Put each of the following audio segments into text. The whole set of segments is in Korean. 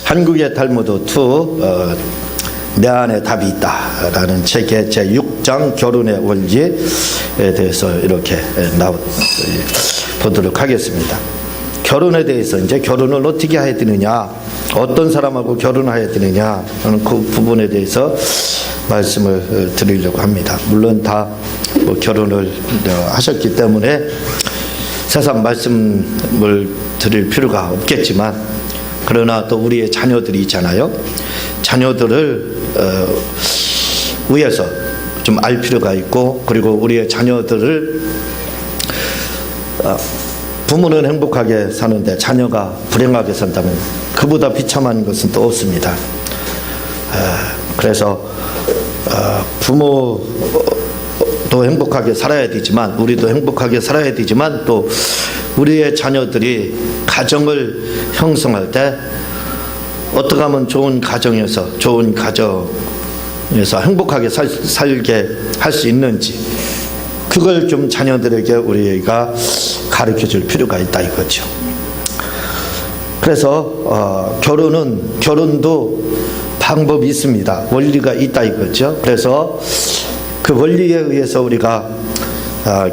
한국의 탈무드 2 내 안에 답이 있다라는 책의 제6장 결혼의 원리에 대해서 이렇게 보도록 하겠습니다. 결혼에 대해서 이제 결혼을 어떻게 해야 되느냐, 어떤 사람하고 결혼해야 되느냐 하는 그 부분에 대해서 말씀을 드리려고 합니다. 물론 다 결혼을 하셨기 때문에 세상 말씀을 드릴 필요가 없겠지만, 그러나 또 우리의 자녀들이 있잖아요. 자녀들을 위해서 좀 알 필요가 있고, 그리고 우리의 자녀들을 부모는 행복하게 사는데 자녀가 불행하게 산다면 그보다 비참한 것은 또 없습니다. 그래서 부모도 행복하게 살아야 되지만, 우리도 행복하게 살아야 되지만, 또 우리의 자녀들이 가정을 형성할 때 어떻게 하면 좋은 가정에서 행복하게 살게 할 수 있는지, 그걸 좀 자녀들에게 우리가 가르쳐 줄 필요가 있다 이거죠. 그래서 결혼도 방법이 있습니다. 원리가 있다 이거죠. 그래서 그 원리에 의해서 우리가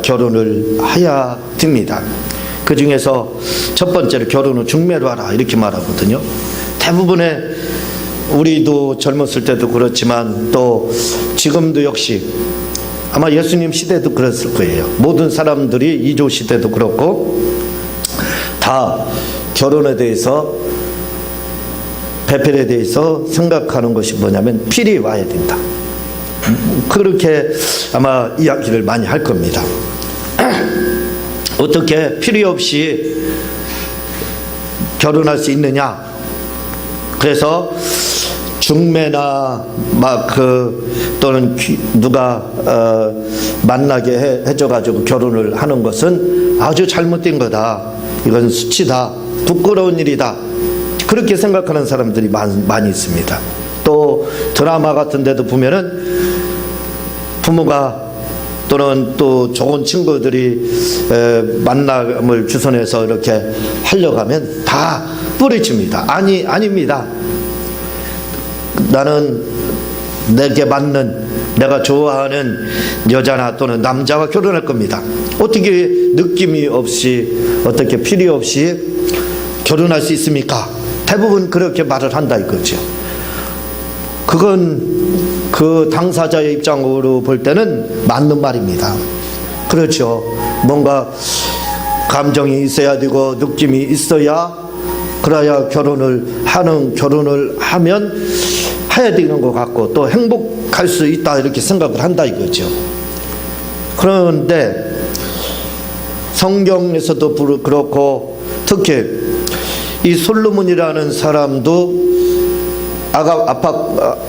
결혼을 해야 됩니다. 그 중에서 첫 번째로 결혼은 중매로 하라 이렇게 말하거든요. 대부분의 우리도 젊었을 때도 그렇지만 또 지금도 역시 아마 예수님 시대도 그랬을 거예요. 모든 사람들이 이조 시대도 그렇고 다 결혼에 대해서, 배필에 대해서 생각하는 것이 뭐냐면 필이 와야 된다. 그렇게 아마 이야기를 많이 할 겁니다. 어떻게 필요 없이 결혼할 수 있느냐? 그래서 중매나 또는 누가 만나게 해줘가지고 결혼을 하는 것은 아주 잘못된 거다. 이건 수치다. 부끄러운 일이다. 그렇게 생각하는 사람들이 많이 있습니다. 또 드라마 같은 데도 보면은 부모가 또는 또 좋은 친구들이 만남을 주선해서 이렇게 하려고 하면 다 뿌리칩니다. 아닙니다. 나는 내게 맞는, 내가 좋아하는 여자나 또는 남자와 결혼할 겁니다. 어떻게 느낌이 없이, 어떻게 필요 없이 결혼할 수 있습니까? 대부분 그렇게 말을 한다 이거죠. 그건 그 당사자의 입장으로 볼 때는 맞는 말입니다. 그렇죠. 뭔가 감정이 있어야 되고 느낌이 있어야, 그래야 결혼을 하면 해야 되는 것 같고 또 행복할 수 있다 이렇게 생각을 한다 이거죠. 그런데 성경에서도 그렇고 특히 이 솔로몬이라는 사람도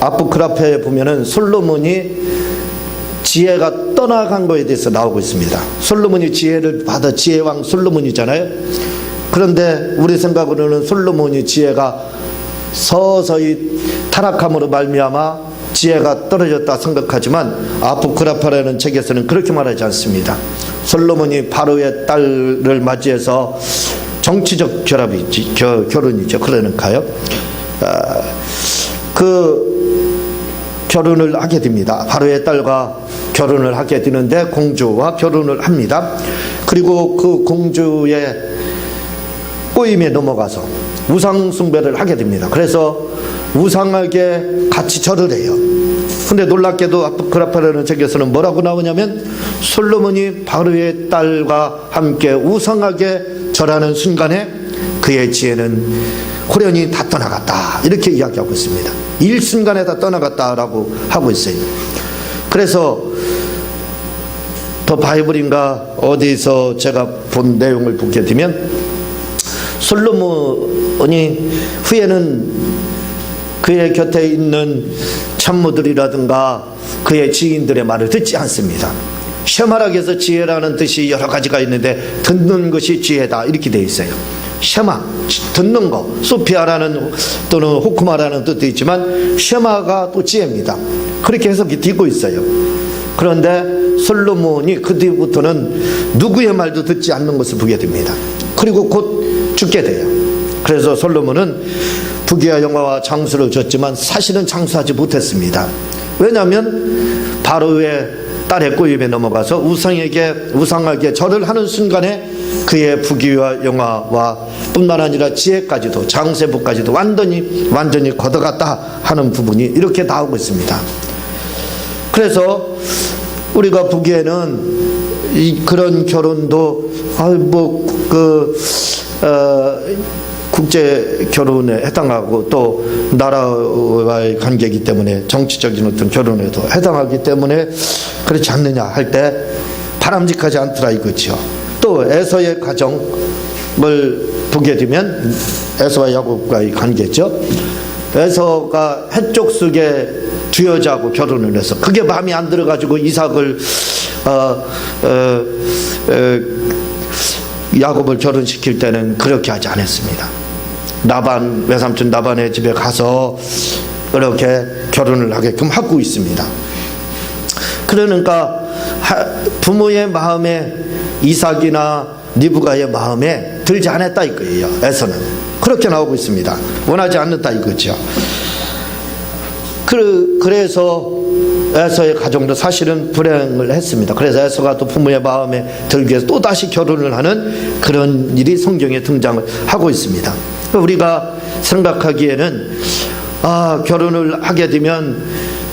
아포크라페에 보면은 솔로몬이 지혜가 떠나간 거에 대해서 나오고 있습니다. 솔로몬이 지혜를 받아 지혜왕 솔로몬이잖아요. 그런데 우리 생각으로는 솔로몬이 지혜가 서서히 타락함으로 말미암아 지혜가 떨어졌다 생각하지만 아포크라파라는 책에서는 그렇게 말하지 않습니다. 솔로몬이 바로의 딸을 맞이해서 정치적 결혼이죠. 그러니까요. 그 결혼을 하게 됩니다. 바로의 딸과 결혼을 하게 되는데 공주와 결혼을 합니다. 그리고 그 공주의 꼬임에 넘어가서 우상 숭배를 하게 됩니다. 그래서 우상에게 같이 절을 해요. 근데 놀랍게도 아포크라파라는 책에서는 뭐라고 나오냐면 솔로몬이 바로의 딸과 함께 우상하게 절하는 순간에 그의 지혜는 호련히 다 떠나갔다 이렇게 이야기하고 있습니다. 일순간에 다 떠나갔다라고 하고 있어요. 그래서 더 바이블인가 어디서 제가 본 내용을 보게 되면 솔로몬이 후에는 그의 곁에 있는 참모들이라든가 그의 지인들의 말을 듣지 않습니다. 쉐마락에서 지혜라는 뜻이 여러 가지가 있는데 듣는 것이 지혜다 이렇게 되어 있어요. 쉐마, 듣는 거, 소피아라는 또는 호쿠마라는 뜻도 있지만 쉐마가 또 지혜입니다. 그렇게 해석이 되고 있어요. 그런데 솔로몬이 그 뒤부터는 누구의 말도 듣지 않는 것을 보게 됩니다. 그리고 곧 죽게 돼요. 그래서 솔로몬은 바로의 딸과 결혼을 하게 됩니다. 그리고 그 공주의 꼬임에 넘어가서 우상에게 같이 절을 해요. 근데 놀랍게도 아포크라파라는 책에서는 뭐라고 나오냐면 솔로몬이 바로의 딸과 함께 우상하게 절하는 순간에 그의 지혜는 호련히 다 떠나갔다 이렇게 이야기하고 있습니다. 그래서 부귀와 영화와 장수를 줬지만 사실은 장수하지 못했습니다. 왜냐하면 바로의 딸의 꼬임에 넘어가서 우상에게 절을 하는 순간에 그의 부귀와 영화와 뿐만 아니라 지혜까지도, 장세부까지도 완전히 걷어갔다 하는 부분이 이렇게 나오고 있습니다. 그래서 우리가 보기에는 그런 결혼도 국제 결혼에 해당하고 또 나라와의 관계이기 때문에 정치적인 어떤 결혼에도 해당하기 때문에 그렇지 않느냐 할 때 바람직하지 않더라 이거죠. 또 에서의 가정을 보게 되면 에서와 야곱과의 관계죠. 에서가 해쪽 속에 두 여자하고 결혼을 해서 그게 마음에 안 들어가지고 이삭을 야곱을 결혼시킬 때는 그렇게 하지 않았습니다. 외삼촌 라반의 집에 가서 그렇게 결혼을 하게끔 하고 있습니다. 그러니까 부모의 마음에 이삭이나 리브가의 마음에 들지 않았다 이거예요. 에서는 그렇게 나오고 있습니다. 원하지 않는다 이거죠. 그래서 에서의 가정도 사실은 불행을 했습니다. 그래서 에서가 또 부모의 마음에 들기 위해서 또다시 결혼을 하는 그런 일이 성경에 등장을 하고 있습니다. 우리가 생각하기에는 결혼을 하게 되면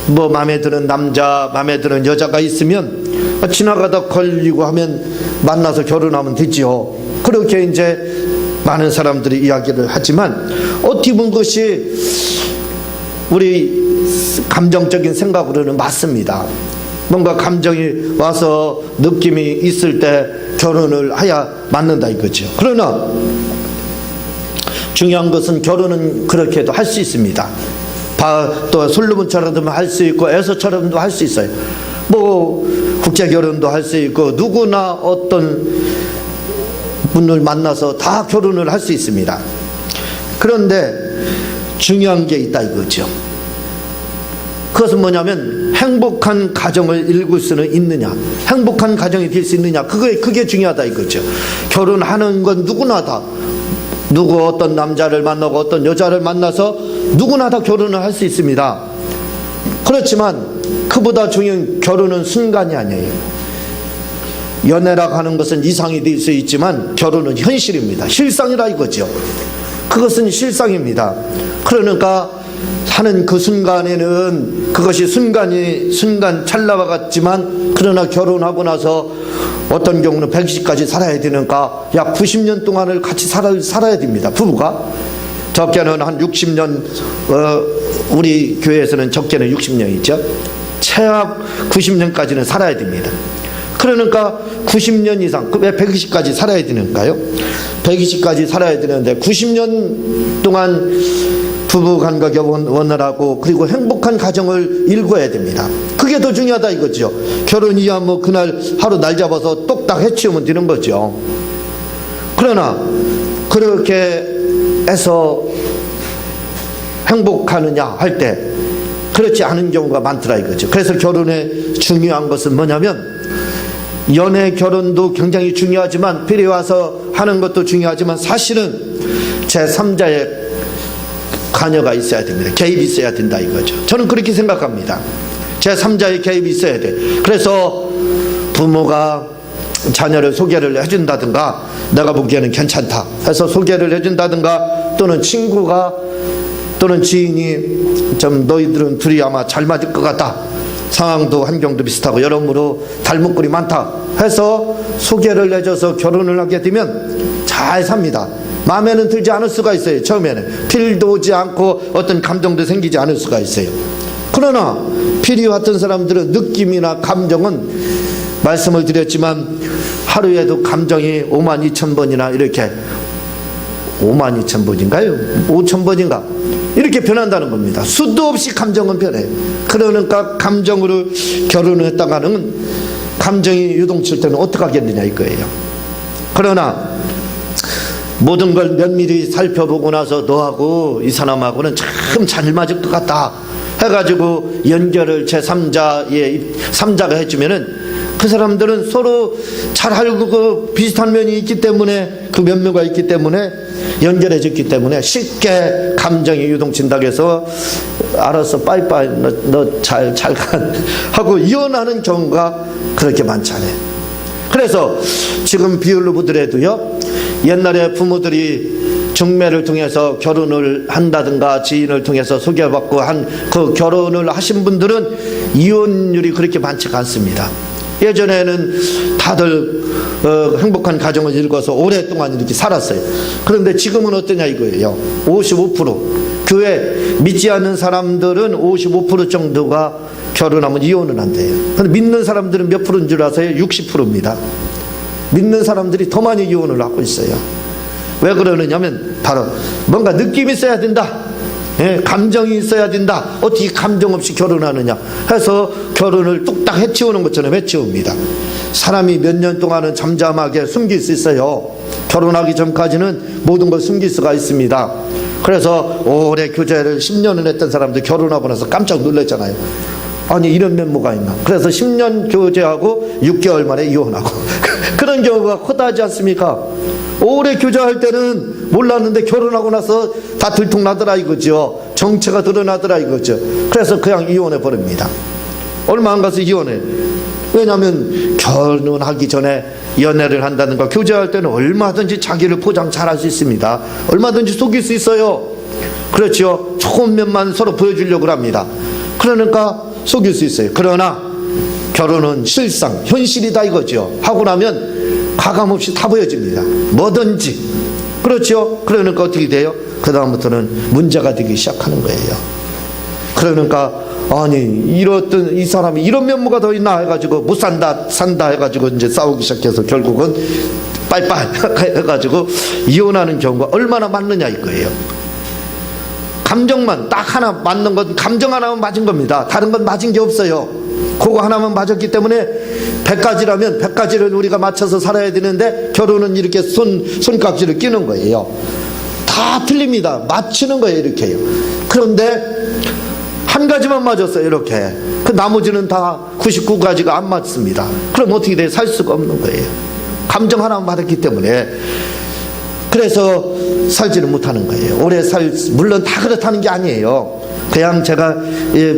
뭐 마음에 드는 남자, 마음에 드는 여자가 있으면 지나가다 걸리고 하면 만나서 결혼하면 되지요. 그렇게 이제 많은 사람들이 이야기를 하지만 어떻게 보면 그것이 우리 감정적인 생각으로는 맞습니다. 뭔가 감정이 와서 느낌이 있을 때 결혼을 해야 맞는다 이거죠. 그러나 중요한 것은 결혼은 그렇게도 할 수 있습니다. 또 솔로몬처럼도 할 수 있고 에서처럼도 할 수 있어요. 뭐 국제 결혼도 할 수 있고 누구나 어떤 분을 만나서 다 결혼을 할 수 있습니다. 그런데 중요한 게 있다 이거죠. 그것은 뭐냐면 행복한 가정을 이룰 수는 있느냐, 행복한 가정이 될 수 있느냐, 그게 중요하다 이거죠. 결혼하는 건 누구나 다 어떤 남자를 만나고 어떤 여자를 만나서 누구나 다 결혼을 할 수 있습니다. 그렇지만 그보다 중요한 결혼은 순간이 아니에요. 연애라고 하는 것은 이상이 될 수 있지만 결혼은 현실입니다. 실상이라 이거죠. 그것은 실상입니다. 그러니까 하는 그 순간에는 그것이 순간 찰나와 같지만 그러나 결혼하고 나서 어떤 경우는 120까지 살아야 되니까 약 90년 동안을 같이 살아야 됩니다. 부부가 적게는 한 60년, 우리 교회에서는 적게는 60년이죠. 최악 90년까지는 살아야 됩니다. 그러니까 90년 이상, 왜 120까지 살아야 되는가요? 120까지 살아야 되는데 90년 동안 부부 관계가 원활하고 그리고 행복한 가정을 일궈야 됩니다. 그게 더 중요하다 이거죠. 결혼이야 뭐 그날 하루 날 잡아서 똑딱 해치우면 되는 거죠. 그러나 그렇게 해서 행복하느냐 할 때 그렇지 않은 경우가 많더라 이거죠. 그래서 결혼의 중요한 것은 뭐냐면 연애 결혼도 굉장히 중요하지만 필요해 와서 하는 것도 중요하지만 사실은 제3자의 관여가 있어야 됩니다. 개입이 있어야 된다 이거죠. 저는 그렇게 생각합니다. 제3자의 개입이 있어야 돼. 그래서 부모가 자녀를 소개를 해준다든가 내가 보기에는 괜찮다 해서 소개를 해준다든가 또는 친구가 또는 지인이 좀 너희들은 둘이 아마 잘 맞을 것 같다, 상황도 환경도 비슷하고 여러모로 닮은 꼴이 많다 해서 소개를 해줘서 결혼을 하게 되면 잘 삽니다. 마음에는 들지 않을 수가 있어요. 처음에는 필도 오지 않고 어떤 감정도 생기지 않을 수가 있어요. 그러나 필이 왔던 사람들은 느낌이나 감정은 말씀을 드렸지만 하루에도 감정이 52,000번이나 이렇게 52,000번인가요? 5,000번인가 이렇게 변한다는 겁니다. 수도 없이 감정은 변해요. 그러니까 감정으로 결혼을 했다가는 감정이 유동칠 때는 어떻게 하겠느냐 이거예요. 그러나 모든 걸 면밀히 살펴보고 나서 너하고 이 사람하고는 참 잘 맞을 것 같다 해가지고 연결을 제3자가 해주면은 그 사람들은 서로 잘 알고 그 비슷한 면이 있기 때문에, 그 면모가 있기 때문에, 연결해졌기 때문에 쉽게 감정이 유동친다고 해서 알았어, 빠이빠이, 너 잘 가 하고 이혼하는 경우가 그렇게 많잖아요. 그래서 지금 비율로 보더라도요, 옛날에 부모들이 중매를 통해서 결혼을 한다든가 지인을 통해서 소개받고 한 그 결혼을 하신 분들은 이혼율이 그렇게 많지가 않습니다. 예전에는 다들 행복한 가정을 이루어서 오랫동안 이렇게 살았어요. 그런데 지금은 어떠냐 이거예요. 55%. 교회 믿지 않는 사람들은 55% 정도가 결혼하면 이혼을 한대요. 근데 믿는 사람들은 몇 프로인 줄 아세요? 60%입니다. 믿는 사람들이 더 많이 이혼을 하고 있어요. 왜 그러느냐면 바로 뭔가 느낌이 있어야 된다. 예, 감정이 있어야 된다. 어떻게 감정 없이 결혼하느냐 해서 결혼을 뚝딱 해치우는 것처럼 해치웁니다. 사람이 몇 년 동안은 잠잠하게 숨길 수 있어요. 결혼하기 전까지는 모든 걸 숨길 수가 있습니다. 그래서 오래 교제를 10년을 했던 사람들 결혼하고 나서 깜짝 놀랐잖아요. 아니 이런 면모가 있나. 그래서 10년 교제하고 6개월 만에 이혼하고 그런 경우가 허다하지 않습니까? 오래 교제할 때는 몰랐는데 결혼하고 나서 다 들통나더라 이거죠. 정체가 드러나더라 이거죠. 그래서 그냥 이혼해 버립니다. 얼마 안 가서 이혼해. 왜냐하면 결혼하기 전에 연애를 한다든가 교제할 때는 얼마든지 자기를 포장 잘할 수 있습니다. 얼마든지 속일 수 있어요. 그렇죠. 좋은 면만 서로 보여주려고 합니다. 그러니까 속일 수 있어요. 그러나 결혼은 실상 현실이다 이거죠. 하고 나면 가감없이 다 보여집니다. 뭐든지. 그렇죠. 그러니까 어떻게 돼요? 그 다음부터는 문제가 되기 시작하는 거예요. 그러니까 아니 이렇던 이 사람이 이런 면모가 더 있나 해가지고 못 산다 해가지고 이제 싸우기 시작해서 결국은 빠이빠이 해가지고 이혼하는 경우가 얼마나 많느냐 이거예요. 감정만 딱 하나 맞는 건 감정 하나만 맞은 겁니다. 다른 건 맞은 게 없어요. 그거 하나만 맞았기 때문에 100가지라면 100가지를 우리가 맞춰서 살아야 되는데 결혼은 이렇게 손깍지를 끼는 거예요. 다 틀립니다. 맞추는 거예요 이렇게요. 그런데 한 가지만 맞았어요 이렇게. 그 나머지는 다 99가지가 안 맞습니다. 그럼 어떻게 돼요? 살 수가 없는 거예요. 감정 하나만 맞았기 때문에. 그래서 살지는 못하는 거예요. 오래 물론 다 그렇다는 게 아니에요. 그냥 제가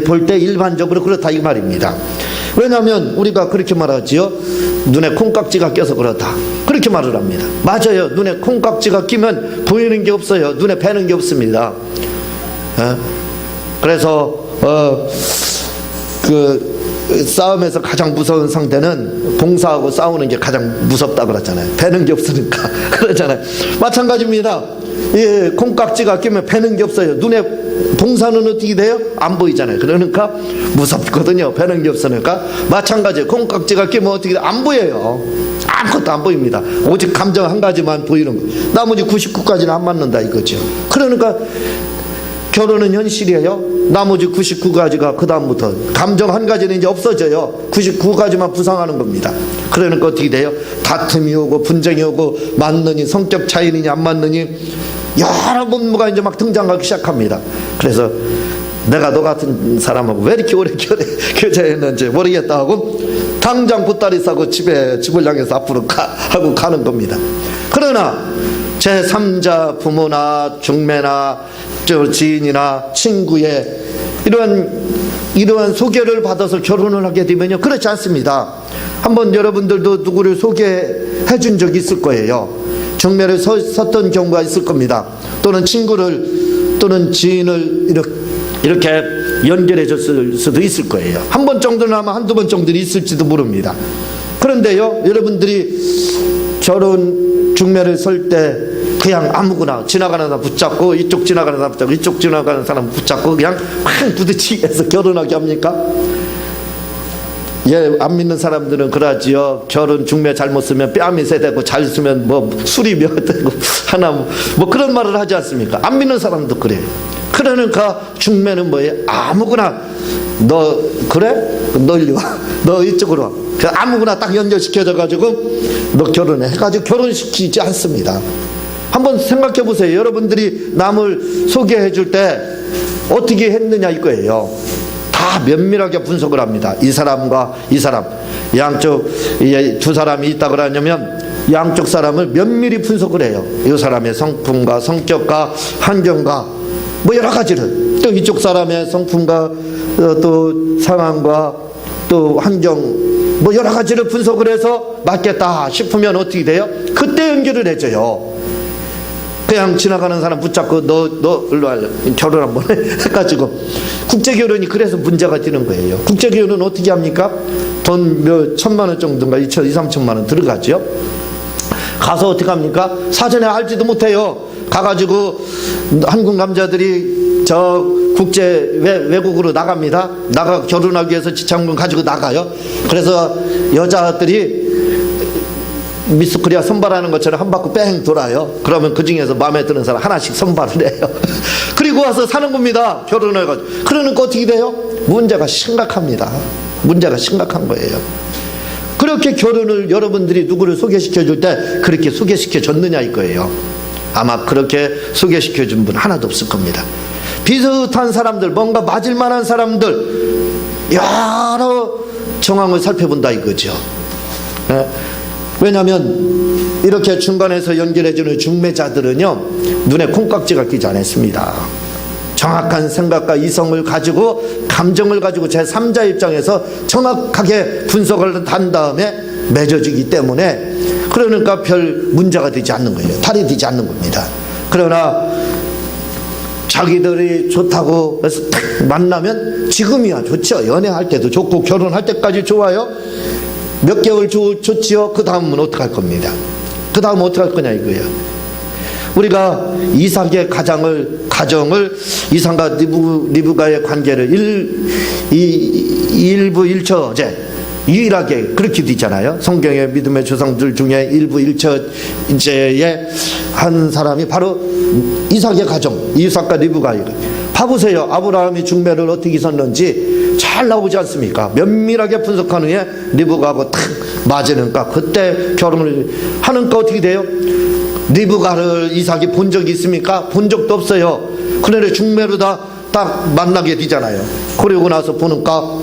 볼 때 일반적으로 그렇다 이 말입니다. 왜냐하면 우리가 그렇게 말하지요. 눈에 콩깍지가 껴서 그렇다. 그렇게 말을 합니다. 맞아요. 눈에 콩깍지가 끼면 보이는 게 없어요. 눈에 뵈는 게 없습니다. 그래서 싸움에서 가장 무서운 상대는 봉사하고 싸우는 게 가장 무섭다 그러잖아요. 뵈는 게 없으니까 그러잖아요. 마찬가지입니다. 예, 콩깍지가 끼면 뵈는 게 없어요. 눈에 봉사는 어떻게 돼요? 안 보이잖아요. 그러니까 무섭거든요. 뵈는 게 없으니까. 마찬가지예요. 콩깍지가 끼면 어떻게 돼요? 안 보여요. 아무것도 안 보입니다. 오직 감정 한 가지만 보이는 거. 나머지 99까지는 안 맞는다 이거죠. 그러니까 결혼은 현실이에요. 나머지 99가지가 그 다음부터 감정 한 가지는 이제 없어져요. 99가지만 부상하는 겁니다. 그러니까 어떻게 돼요? 다툼이 오고 분쟁이 오고 맞느니 성격 차이느니 안 맞느니 여러 분모가 이제 막 등장하기 시작합니다. 그래서 내가 너 같은 사람하고 왜 이렇게 오래 교제했는지 모르겠다 하고 당장 보따리 싸고 집을 향해서 앞으로 하고 가는 겁니다. 그러나 제3자 부모나 중매나 지인이나 친구의 이러한 소개를 받아서 결혼을 하게 되면요, 그렇지 않습니다. 한번 여러분들도 누구를 소개해 준 적이 있을 거예요. 중매를 섰던 경우가 있을 겁니다. 또는 친구를 또는 지인을 이렇게 연결해 줬을 수도 있을 거예요. 한 번 정도는 아마 한두 번 정도는 있을지도 모릅니다. 그런데요, 여러분들이 결혼 중매를 설 때 그냥 아무거나 지나가는 사람 붙잡고 이쪽 지나가는 사람 붙잡고 이쪽 지나가는 사람 붙잡고 그냥 막 부딪히게 해서 결혼하게 합니까? 예, 안 믿는 사람들은 그러지요. 결혼 중매 잘못 쓰면 뺨이 세대고 잘 쓰면 뭐 술이 몇 대고 하나 뭐 그런 말을 하지 않습니까? 안 믿는 사람도 그래요. 그러니까 중매는 뭐예요? 아무거나 너 그래? 너 일리 와. 너 이쪽으로 와. 아무거나 딱 연결시켜져 가지고 너 결혼해 해가지고 결혼시키지 않습니다. 한번 생각해 보세요. 여러분들이 남을 소개해 줄 때 어떻게 했느냐 이거예요. 다 면밀하게 분석을 합니다. 이 사람과 이 사람, 양쪽 두 사람이 있다 그러냐면 양쪽 사람을 면밀히 분석을 해요. 이 사람의 성품과 성격과 환경과 뭐 여러 가지를, 또 이쪽 사람의 성품과 또 상황과 또 환경 뭐 여러 가지를 분석을 해서 맞겠다 싶으면 어떻게 돼요? 그때 연결을 해줘요. 그냥 지나가는 사람 붙잡고 너 일로 와라, 결혼 한번 해가지고. 국제결혼이 그래서 문제가 되는 거예요. 국제결혼은 어떻게 합니까? 돈 몇 천만 원 정도인가 2, 3천만 원 들어가죠. 가서 어떻게 합니까? 사전에 알지도 못해요. 가가지고 한국 남자들이 저 외국으로 나갑니다. 결혼하기 위해서 지참금 가지고 나가요. 그래서 여자들이 미스 코리아 선발하는 것처럼 한 바퀴 뺑 돌아요. 그러면 그 중에서 마음에 드는 사람 하나씩 선발을 해요. 그리고 와서 사는 겁니다. 결혼해가지고. 그러니까 어떻게 돼요? 문제가 심각합니다. 문제가 심각한 거예요. 그렇게 결혼을 여러분들이 누구를 소개시켜 줄 때 그렇게 소개시켜 줬느냐 이거예요. 아마 그렇게 소개시켜 준 분 하나도 없을 겁니다. 비슷한 사람들, 뭔가 맞을 만한 사람들 여러 정황을 살펴본다 이거죠. 왜냐하면 이렇게 중간에서 연결해주는 중매자들은요, 눈에 콩깍지가 끼지 않았습니다. 정확한 생각과 이성을 가지고, 감정을 가지고 제3자 입장에서 정확하게 분석을 한 다음에 맺어지기 때문에, 그러니까 별 문제가 되지 않는 거예요. 탈이 되지 않는 겁니다. 그러나 자기들이 좋다고 해서 딱 만나면 지금이야 좋죠. 연애할 때도 좋고 결혼할 때까지 좋아요. 몇 개월 좋지요. 그 다음은 어떡할 겁니다. 그 다음은 어떡할 거냐 이거예요. 우리가 이삭의 가정을 이삭과 리브가의 관계를 일부 일처제 유일하게 그렇게 되잖아요. 성경의 믿음의 조상들 중에 일부 일처제의 한 사람이 바로 이삭의 가정, 이삭과 리브가예요. 봐보세요. 아브라함이 중매를 어떻게 있었는지 잘 나오지 않습니까? 면밀하게 분석한 후에 리브가하고 탁 맞으니까 그때 결혼을 하니까 어떻게 돼요? 리브가를 이삭이 본 적이 있습니까? 본 적도 없어요. 그런데 중매로 딱 만나게 되잖아요. 그러고 나서 보니까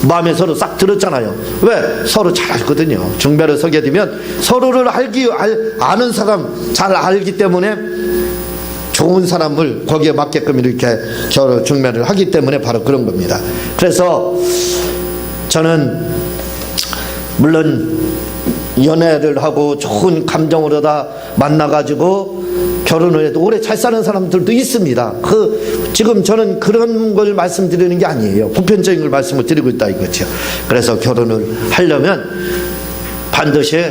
마음에 서로 싹 들었잖아요. 왜? 서로 잘 알거든요. 중매를 서게 되면 서로를 아는 사람, 잘 알기 때문에 좋은 사람을 거기에 맞게끔 이렇게 중매를 하기 때문에 바로 그런 겁니다. 그래서 저는 물론 연애를 하고 좋은 감정으로 다 만나가지고 결혼을 해도 오래 잘 사는 사람들도 있습니다. 지금 저는 그런 걸 말씀드리는 게 아니에요. 보편적인 걸 말씀을 드리고 있다 이거죠. 그래서 결혼을 하려면 반드시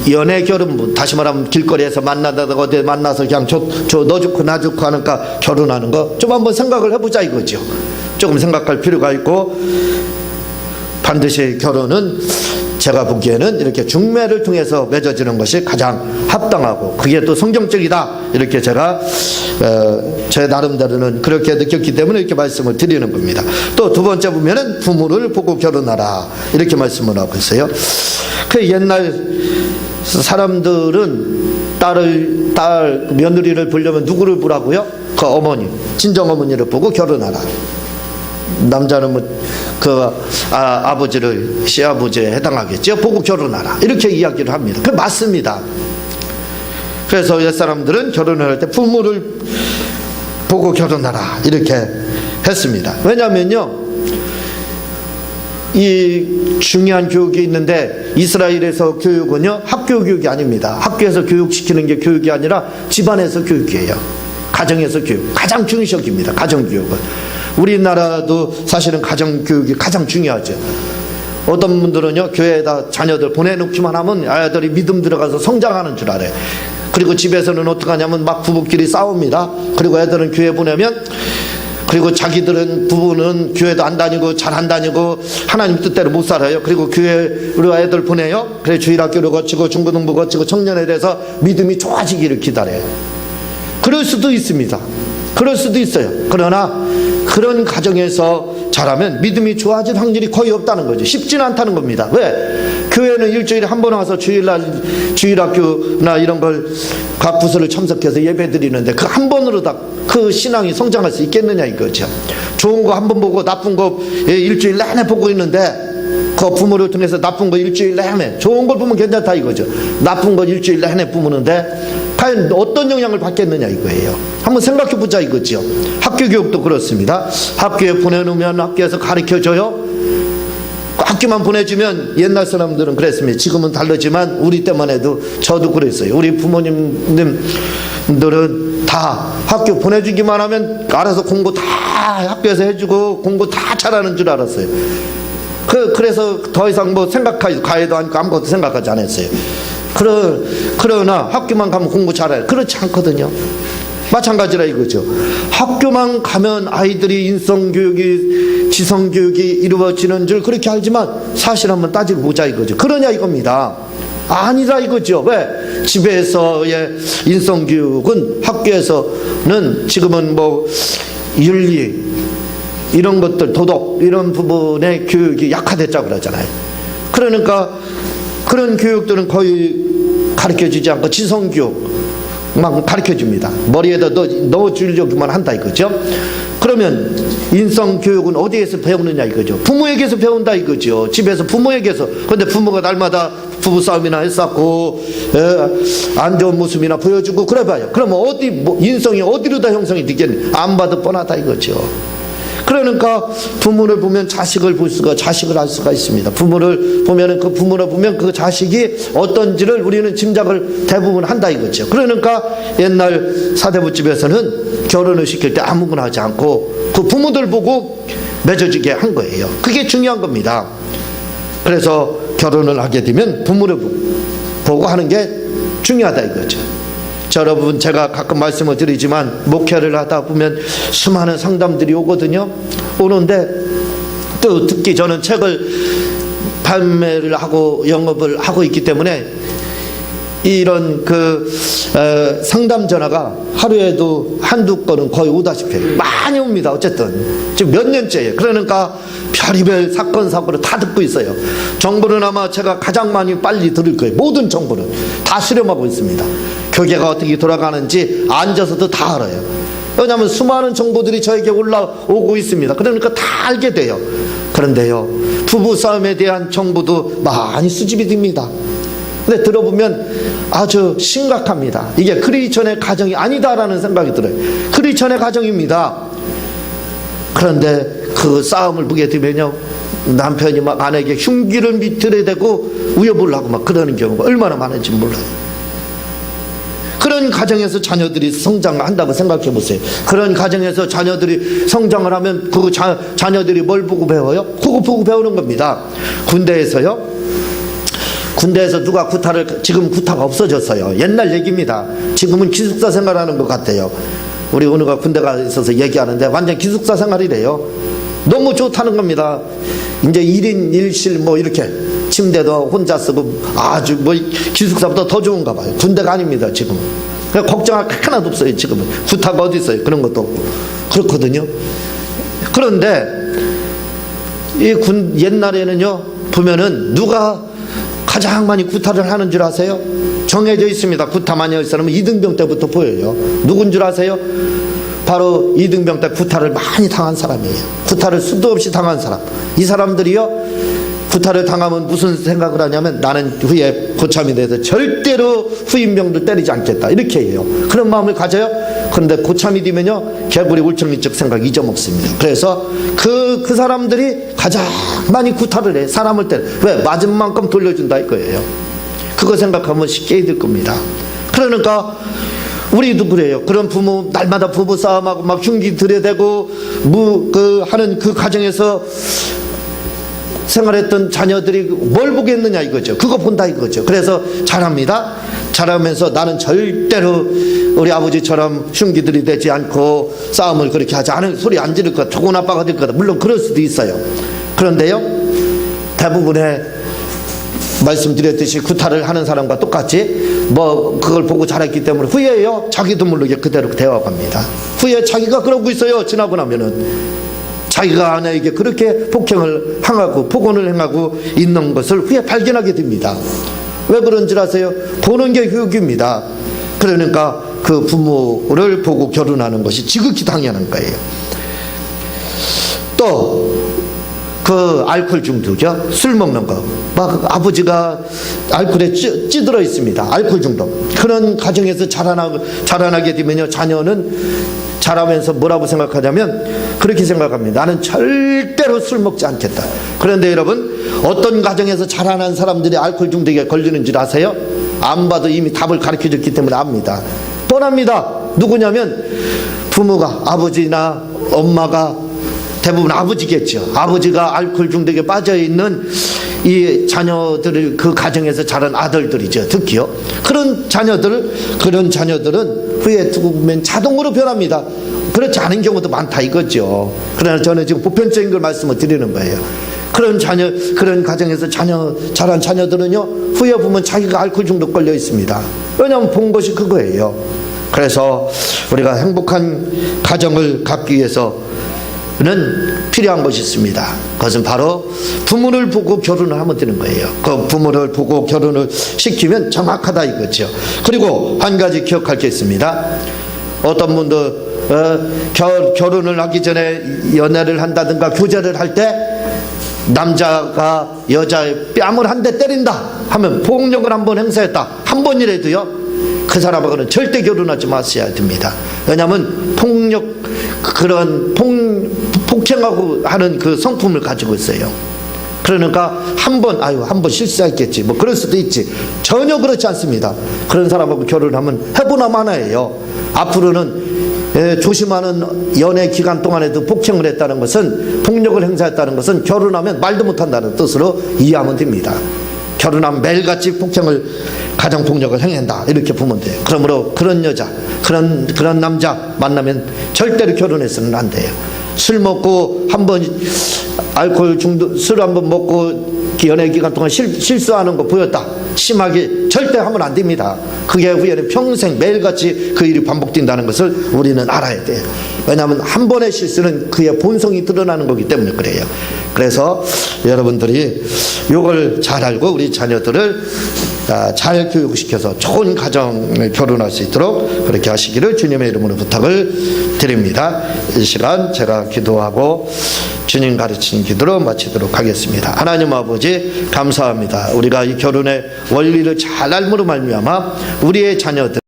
연애 결혼, 다시 말하면 길거리에서 만나다가 어디 만나서 그냥 너 좋고 나 좋고 하니까 결혼하는 거 좀 한번 생각을 해보자 이거죠. 조금 생각할 필요가 있고, 반드시 결혼은 제가 보기에는 이렇게 중매를 통해서 맺어지는 것이 가장 합당하고 그게 또 성경적이다 이렇게 제가 제 나름대로는 그렇게 느꼈기 때문에 이렇게 말씀을 드리는 겁니다. 또 두 번째 보면은 부모를 보고 결혼하라 이렇게 말씀을 하고 있어요. 그 옛날 사람들은 딸 며느리를 보려면 누구를 보라고요? 그 어머니, 친정 어머니를 보고 결혼하라. 남자는 아버지를 시아버지에 해당하겠죠. 보고 결혼하라 이렇게 이야기를 합니다. 그 맞습니다. 그래서 옛사람들은 결혼을 할 때 부모를 보고 결혼하라 이렇게 했습니다. 왜냐하면요, 이 중요한 교육이 있는데 이스라엘에서 교육은요 학교 교육이 아닙니다. 학교에서 교육시키는 게 교육이 아니라 집안에서 교육이에요. 가정에서 교육, 가장 중요시합니다. 가정교육은. 우리나라도 사실은 가정교육이 가장 중요하죠. 어떤 분들은요 교회에다 자녀들 보내놓기만 하면 아이들이 믿음 들어가서 성장하는 줄 알아요. 그리고 집에서는 어떻게 하냐면 막 부부끼리 싸웁니다. 그리고 애들은 교회 보내면, 그리고 자기들은 부부는 교회도 안 다니고 잘 안 다니고 하나님 뜻대로 못 살아요. 그리고 교회로 애들 보내요. 그래 주일학교를 거치고 중고등부 거치고 청년에 대해서 믿음이 좋아지기를 기다려요. 그럴 수도 있습니다. 그럴 수도 있어요. 그러나 그런 가정에서 자라면 믿음이 좋아질 확률이 거의 없다는 거죠. 쉽지는 않다는 겁니다. 왜? 교회는 일주일에 한 번 와서 주일날 주일학교나 이런 걸 각 부서를 참석해서 예배 드리는데 그 한 번으로 다 그 신앙이 성장할 수 있겠느냐 이거죠. 좋은 거 한 번 보고 나쁜 거 일주일 내내 보고 있는데 그 부모를 통해서 나쁜 거 일주일 내내, 좋은 걸 보면 괜찮다 이거죠. 나쁜 거 일주일 내내 부모는데 과연 어떤 영향을 받겠느냐 이거예요. 한번 생각해 보자 이거죠. 학교 교육도 그렇습니다. 학교에 보내놓으면 학교에서 가르쳐줘요. 학교만 보내주면, 옛날 사람들은 그랬습니다. 지금은 다르지만 우리 때만 해도 저도 그랬어요. 우리 부모님들은 다 학교 보내주기만 하면 알아서 공부 다 학교에서 해주고 공부 다 잘하는 줄 알았어요. 그래서 더 이상 뭐 생각하지, 과외도 아니고 아무것도 생각하지 않았어요. 그러나 학교만 가면 공부 잘해요. 그렇지 않거든요. 마찬가지라 이거죠. 학교만 가면 아이들이 인성교육이, 지성교육이 이루어지는 줄 그렇게 알지만 사실 한번 따지고 보자 이거죠. 그러냐 이겁니다. 아니라 이거죠. 왜? 집에서의 인성교육은 학교에서는 지금은 뭐 윤리 이런 것들, 도덕 이런 부분의 교육이 약화됐다고 그러잖아요. 그러니까 그런 교육들은 거의 가르쳐주지 않고 지성교육만 가르쳐줍니다. 머리에다 넣어주려고만 한다 이거죠. 그러면 인성교육은 어디에서 배우느냐 이거죠. 부모에게서 배운다 이거죠. 집에서 부모에게서. 그런데 부모가 날마다 부부싸움이나 했었고 안 좋은 모습이나 보여주고 그래봐요. 그러면 인성이 어디로 다 형성이 되겠니? 안 봐도 뻔하다 이거죠. 그러니까 부모를 보면 자식을 자식을 알 수가 있습니다. 부모를 보면 그 자식이 어떤지를 우리는 짐작을 대부분 한다 이거죠. 그러니까 옛날 사대부집에서는 결혼을 시킬 때 아무거나 하지 않고 그 부모들 보고 맺어지게 한 거예요. 그게 중요한 겁니다. 그래서 결혼을 하게 되면 부모를 보고 하는 게 중요하다 이거죠. 자, 여러분, 제가 가끔 말씀을 드리지만 목회를 하다 보면 수많은 상담들이 오거든요. 오는데 또 특히 저는 책을 판매를 하고 영업을 하고 있기 때문에 이런 상담 전화가 하루에도 한두 건은 거의 오다시피 많이 옵니다. 어쨌든 지금 몇 년째예요. 그러니까 별의별 사건 사고를 다 듣고 있어요. 정보는 아마 제가 가장 많이 빨리 들을 거예요. 모든 정보는 다 수렴하고 있습니다. 교계가 어떻게 돌아가는지 앉아서도 다 알아요. 왜냐하면 수많은 정보들이 저에게 올라오고 있습니다. 그러니까 다 알게 돼요. 그런데요, 부부싸움에 대한 정보도 많이 수집이 됩니다. 근데 들어보면 아주 심각합니다. 이게 크리스천의 가정이 아니다라는 생각이 들어요. 크리스천의 가정입니다. 그런데 그 싸움을 보게 되면요, 남편이 막 아내에게 흉기를 비틀어대고 우여보를 하고 막 그러는 경우가 얼마나 많은지 몰라요. 그런 가정에서 자녀들이 성장한다고 생각해 보세요. 그런 가정에서 자녀들이 성장을 하면 그 자녀들이 뭘 보고 배워요? 그거 보고 배우는 겁니다. 군대에서 누가 지금 구타가 없어졌어요. 옛날 얘기입니다. 지금은 기숙사 생활하는 것 같아요. 우리 은우가 군대가 있어서 얘기하는데 완전 기숙사 생활이래요. 너무 좋다는 겁니다. 이제 1인 1실 뭐 이렇게 침대도 혼자 쓰고 아주 뭐 기숙사보다 더 좋은가 봐요. 군대가 아닙니다 지금은. 그러니까 걱정할 게 하나도 없어요. 지금은 구타가 어디 있어요. 그런 것도 없고 그렇거든요. 그런데 옛날에는요 보면은 누가 가장 많이 구타를 하는 줄 아세요? 정해져 있습니다. 구타 많이 할 사람은 이등병 때부터 보여요. 누군 줄 아세요? 바로 이등병 때 구타를 많이 당한 사람이에요. 구타를 수도 없이 당한 사람. 이 사람들이요, 구타를 당하면 무슨 생각을 하냐면 나는 후에 고참이 돼서 절대로 후임병들 때리지 않겠다 이렇게 해요. 그런 마음을 가져요. 그런데 고참이 되면요 개구리 울창미적 생각 잊어먹습니다. 그래서 그 사람들이 가장 많이 구타를 해. 사람을 때려. 왜? 맞은 만큼 돌려준다 이거예요. 그거 생각하면 쉽게 잊을 겁니다. 그러니까 우리도 그래요. 그런 부모 날마다 부부 싸움하고 막 흉기 들여대고 하는 그 가정에서 생활했던 자녀들이 뭘 보겠느냐 이거죠. 그거 본다 이거죠. 그래서 잘합니다. 잘하면서 나는 절대로 우리 아버지처럼 흉기 들이대지 않고 싸움을 그렇게 하지 않은 소리 안 지를 거다. 좋은 아빠가 될 거다. 물론 그럴 수도 있어요. 그런데요 대부분의 말씀드렸듯이 구타를 하는 사람과 똑같이 뭐 그걸 보고 자랐기 때문에 후회해요. 자기도 모르게 그대로 되어갑니다. 후회 자기가 그러고 있어요. 지나고 나면은 자기가 아내에게 그렇게 폭행을 행하고 폭언을 행하고 있는 것을 후에 발견하게 됩니다. 왜 그런 줄 아세요? 보는 게 교육입니다. 그러니까 그 부모를 보고 결혼하는 것이 지극히 당연한 거예요. 또 그 알코올 중독이요. 술 먹는 거. 막 아버지가 알코올에 찌들어 있습니다. 알코올 중독. 그런 가정에서 자라나게 되면요. 자녀는 자라면서 뭐라고 생각하냐면 그렇게 생각합니다. 나는 절대로 술 먹지 않겠다. 그런데 여러분, 어떤 가정에서 자라난 사람들이 알코올 중독에 걸리는 줄 아세요? 안 봐도 이미 답을 가르쳐줬기 때문에 압니다. 뻔합니다. 누구냐면 부모가, 아버지나 엄마가, 대부분 아버지겠죠. 아버지가 알코올 중독에 빠져있는 이 자녀들을, 그 가정에서 자란 아들들이죠. 특히요. 그런 자녀들은 후에 두고 보면 자동으로 변합니다. 그렇지 않은 경우도 많다 이거죠. 그러나 저는 지금 보편적인 걸 말씀을 드리는 거예요. 그런 가정에서 자란 자녀들은요, 후에 보면 자기가 알코올 중독 걸려 있습니다. 왜냐하면 본 것이 그거예요. 그래서 우리가 행복한 가정을 갖기 위해서는 필요한 것이 있습니다. 그것은 바로 부모를 보고 결혼을 하면 되는 거예요. 그 부모를 보고 결혼을 시키면 정확하다 이거죠. 그리고 한 가지 기억할 게 있습니다. 어떤 분들 결혼을 하기 전에 연애를 한다든가 교제를 할 때 남자가 여자의 뺨을 한 대 때린다 하면, 폭력을 한번 행사했다 한 번이라도요, 그 사람하고는 절대 결혼하지 마셔야 됩니다. 왜냐하면 폭행하고 하는 그 성품을 가지고 있어요. 그러니까 한 번 실수했겠지, 뭐 그럴 수도 있지. 전혀 그렇지 않습니다. 그런 사람하고 결혼하면 해보나 마나예요. 앞으로는 조심하는 연애 기간 동안에도 폭행을 했다는 것은, 폭력을 행사했다는 것은 결혼하면 말도 못한다는 뜻으로 이해하면 됩니다. 결혼하면 매일같이 가정폭력을 행한다 이렇게 보면 돼요. 그러므로 그런 여자, 그런 남자 만나면 절대로 결혼해서는 안 돼요. 술 먹고 알코올 중독, 술 한번 먹고 연애 기간 동안 실수하는 거 보였다, 심하게 절대 하면 안 됩니다. 그게 후에는 평생 매일같이 그 일이 반복된다는 것을 우리는 알아야 돼요. 왜냐하면 한 번의 실수는 그의 본성이 드러나는 거기 때문에 그래요. 그래서 여러분들이 이걸 잘 알고 우리 자녀들을 잘 교육시켜서 좋은 가정을 결혼할 수 있도록 그렇게 하시기를 주님의 이름으로 부탁을 드립니다. 이 시간 제가 기도하고 주님 가르치는 기도로 마치도록 하겠습니다. 하나님 아버지 감사합니다. 우리가 이 결혼의 원리를 잘 알므로 말미암아 우리의 자녀들